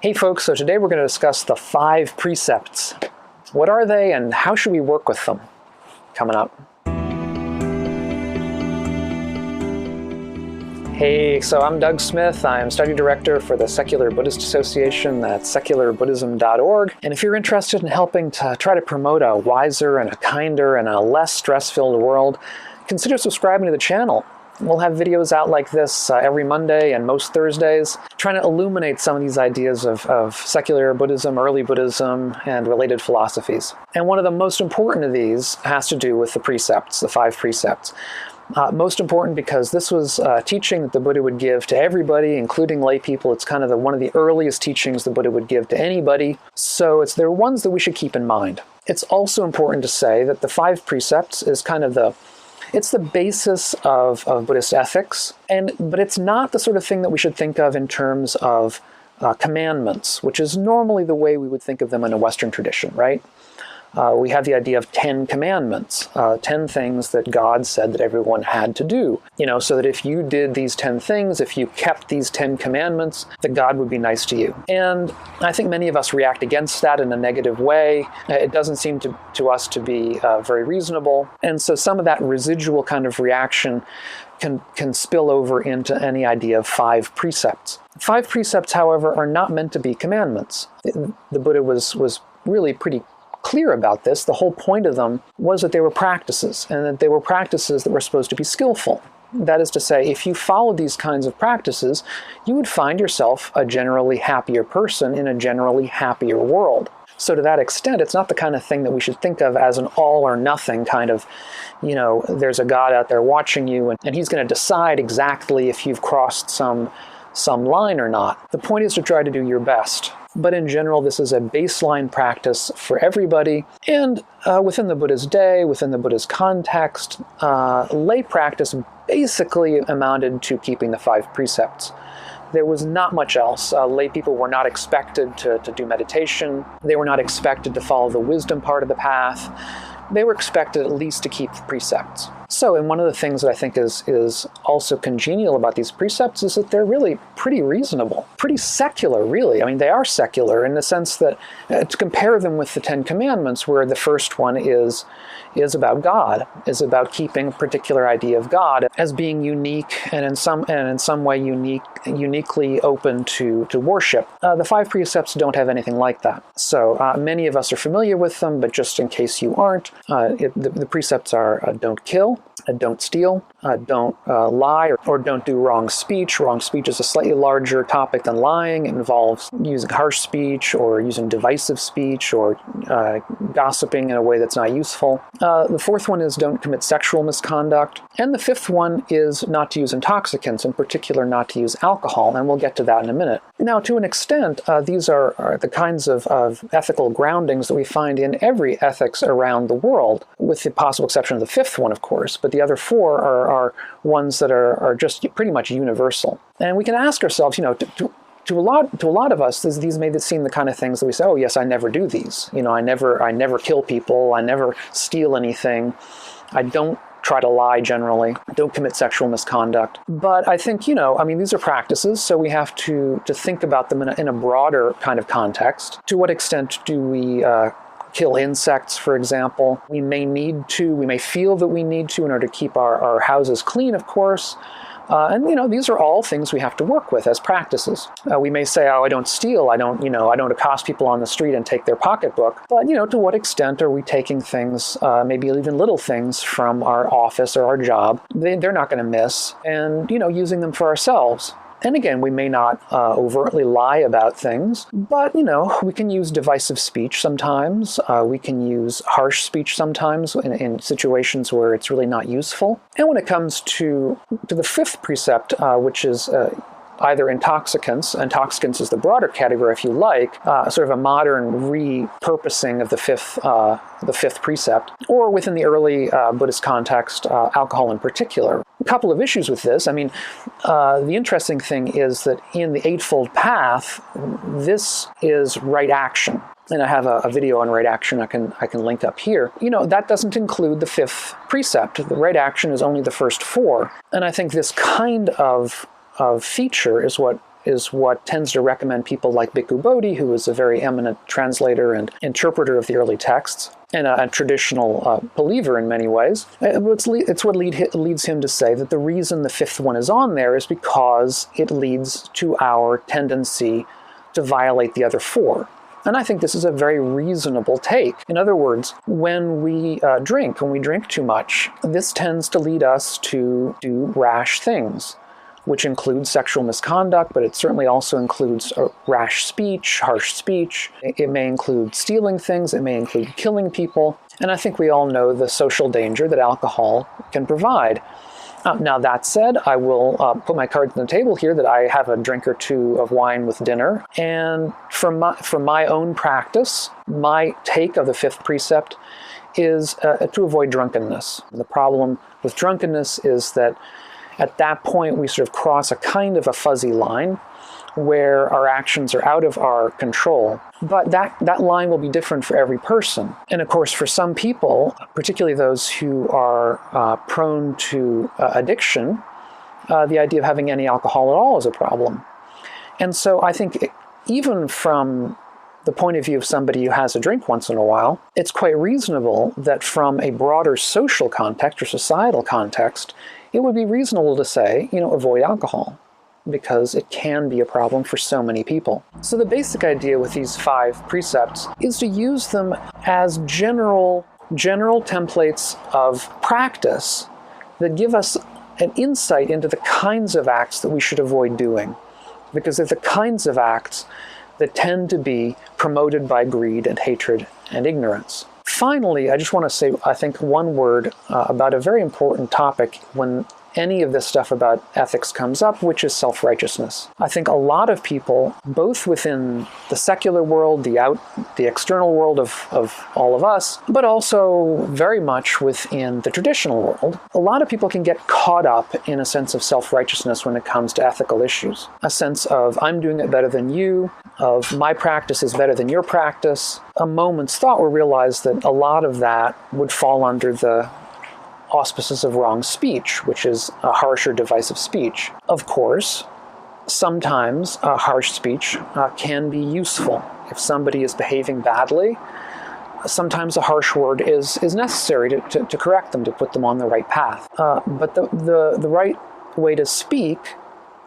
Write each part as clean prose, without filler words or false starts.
Hey folks, so today we're going to discuss the 5 precepts. What are they and how should we work with them? Coming up. Hey, so I'm Doug Smith. I'm study director for the Secular Buddhist Association at secularbuddhism.org. And if you're interested in helping to try to promote a wiser and a kinder and a less stress-filled world, consider subscribing to the channel. We'll have videos out like this every Monday and most Thursdays, trying to illuminate some of these ideas of secular Buddhism, early Buddhism, and related philosophies. And one of the most important of these has to do with the precepts, the 5 precepts. Most important because this was teaching that the Buddha would give to everybody, including lay people. It's kind of one of the earliest teachings the Buddha would give to anybody. So they're ones that we should keep in mind. It's also important to say that the 5 precepts is kind of it's the basis of Buddhist ethics, but it's not the sort of thing that we should think of in terms of commandments, which is normally the way we would think of them in a Western tradition, right? We have the idea of 10 commandments, 10 things that God said that everyone had to do, so that if you did these 10 things, if you kept these 10 commandments, that God would be nice to you. And I think many of us react against that in a negative way. It doesn't seem to us to be very reasonable. And so some of that residual kind of reaction can spill over into any idea of 5 precepts. 5 precepts, however, are not meant to be commandments. The Buddha was really pretty clear about this. The whole point of them was that they were practices, and that they were practices that were supposed to be skillful. That is to say, if you followed these kinds of practices, you would find yourself a generally happier person in a generally happier world. So to that extent, it's not the kind of thing that we should think of as an all or nothing kind of, there's a God out there watching you, and he's going to decide exactly if you've crossed some line or not. The point is to try to do your best. But in general, this is a baseline practice for everybody. And within the Buddha's day, within the Buddha's context, lay practice basically amounted to keeping the 5 precepts. There was not much else. Lay people were not expected to do meditation. They were not expected to follow the wisdom part of the path. They were expected at least to keep the precepts. So, and one of the things that I think is also congenial about these precepts is that they're really pretty reasonable, pretty secular, really. I mean, they are secular in the sense that to compare them with the 10 Commandments, where the first one is about God, is about keeping a particular idea of God as being unique and in some way uniquely open to worship. The 5 precepts don't have anything like that. So many of us are familiar with them, but just in case you aren't, the precepts are don't kill, don't steal, don't lie, or don't do wrong speech. Wrong speech is a slightly larger topic than lying. It involves using harsh speech or using divisive speech or gossiping in a way that's not useful. The 4th one is don't commit sexual misconduct. And the 5th one is not to use intoxicants, in particular not to use alcohol, and we'll get to that in a minute. Now, to an extent, these are the kinds of ethical groundings that we find in every ethics around the world, with the possible exception of the 5th one, of course, but the other 4 are ones that are just pretty much universal. And we can ask ourselves, to a lot of us, these may seem the kind of things that we say, oh yes, I never do these. I never kill people, I never steal anything, I don't try to lie generally, don't commit sexual misconduct. But I think, these are practices, so we have to think about them in a broader kind of context. To what extent do we kill insects, for example? We may feel that we need to in order to keep our houses clean, of course. And these are all things we have to work with as practices. We may say, oh, I don't steal, I don't accost people on the street and take their pocketbook. But, to what extent are we taking things, maybe even little things from our office or our job, they're not going to miss, and, using them for ourselves? And again, we may not overtly lie about things, but, we can use divisive speech sometimes. We can use harsh speech sometimes in situations where it's really not useful. And when it comes to the 5th precept, which is either intoxicants is the broader category if you like, sort of a modern repurposing of the fifth precept, or within the early Buddhist context, alcohol in particular. A couple of issues with this. The interesting thing is that in the Eightfold Path, this is right action. And I have a video on right action I can link up here. That doesn't include the 5th precept. The right action is only the first 4. And I think this kind of feature is what is what tends to recommend people like Bhikkhu Bodhi, who is a very eminent translator and interpreter of the early texts, and a traditional believer in many ways. It's what leads him to say that the reason the fifth one is on there is because it leads to our tendency to violate the other four. And I think this is a very reasonable take. In other words, when we drink too much, this tends to lead us to do rash things, which includes sexual misconduct, but it certainly also includes rash speech, harsh speech. It may include stealing things. It may include killing people. And I think we all know the social danger that alcohol can provide. Now, that said, I will put my cards on the table here that I have a drink or two of wine with dinner. And from my own practice, my take of the fifth precept is to avoid drunkenness. The problem with drunkenness is that at that point, we sort of cross a kind of a fuzzy line where our actions are out of our control. But that line will be different for every person. And of course, for some people, particularly those who are prone to addiction, the idea of having any alcohol at all is a problem. And so I think even from the point of view of somebody who has a drink once in a while, it's quite reasonable that from a broader social context or societal context, it would be reasonable to say, avoid alcohol, because it can be a problem for so many people. So the basic idea with these 5 precepts is to use them as general templates of practice that give us an insight into the kinds of acts that we should avoid doing, because they're the kinds of acts that tend to be promoted by greed and hatred and ignorance. Finally, I just want to say, I think, one word about a very important topic when any of this stuff about ethics comes up, which is self-righteousness. I think a lot of people, both within the secular world, the external world of all of us, but also very much within the traditional world, a lot of people can get caught up in a sense of self-righteousness when it comes to ethical issues. A sense of, I'm doing it better than you, of my practice is better than your practice. A moment's thought will realize that a lot of that would fall under the auspices of wrong speech, which is a harsh or divisive speech. Of course, sometimes harsh speech can be useful. If somebody is behaving badly, sometimes a harsh word is necessary to correct them, to put them on the right path. But the right way to speak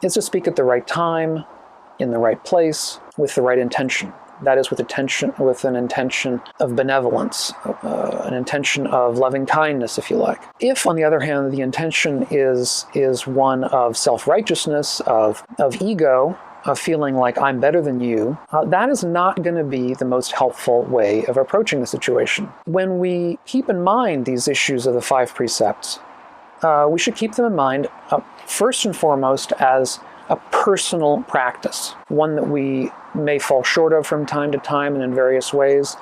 is to speak at the right time, in the right place, with the right intention. That is with an intention of benevolence, an intention of loving kindness, if you like. If, on the other hand, the intention is one of self-righteousness, of ego, of feeling like I'm better than you, that is not going to be the most helpful way of approaching the situation. When we keep in mind these issues of the 5 precepts, we should keep them in mind first and foremost as a personal practice, one that we may fall short of from time to time and in various ways,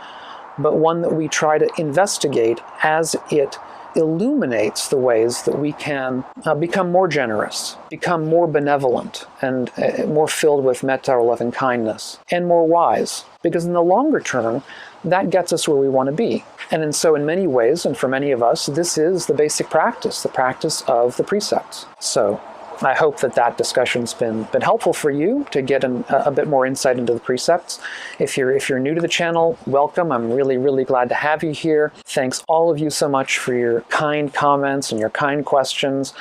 but one that we try to investigate as it illuminates the ways that we can become more generous, become more benevolent, and more filled with metta or loving kindness, and more wise. Because in the longer term, that gets us where we want to be. And so in many ways, and for many of us, this is the basic practice, the practice of the precepts. So I hope that discussion's been helpful for you to get a bit more insight into the precepts. If you're new to the channel, welcome. I'm really, really glad to have you here. Thanks all of you so much for your kind comments and your kind questions.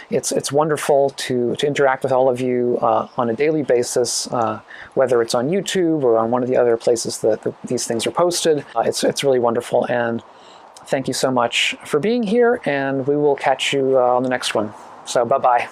It's wonderful to interact with all of you on a daily basis, whether it's on YouTube or on one of the other places that these things are posted. It's really wonderful, and thank you so much for being here, and we will catch you on the next one. So bye-bye.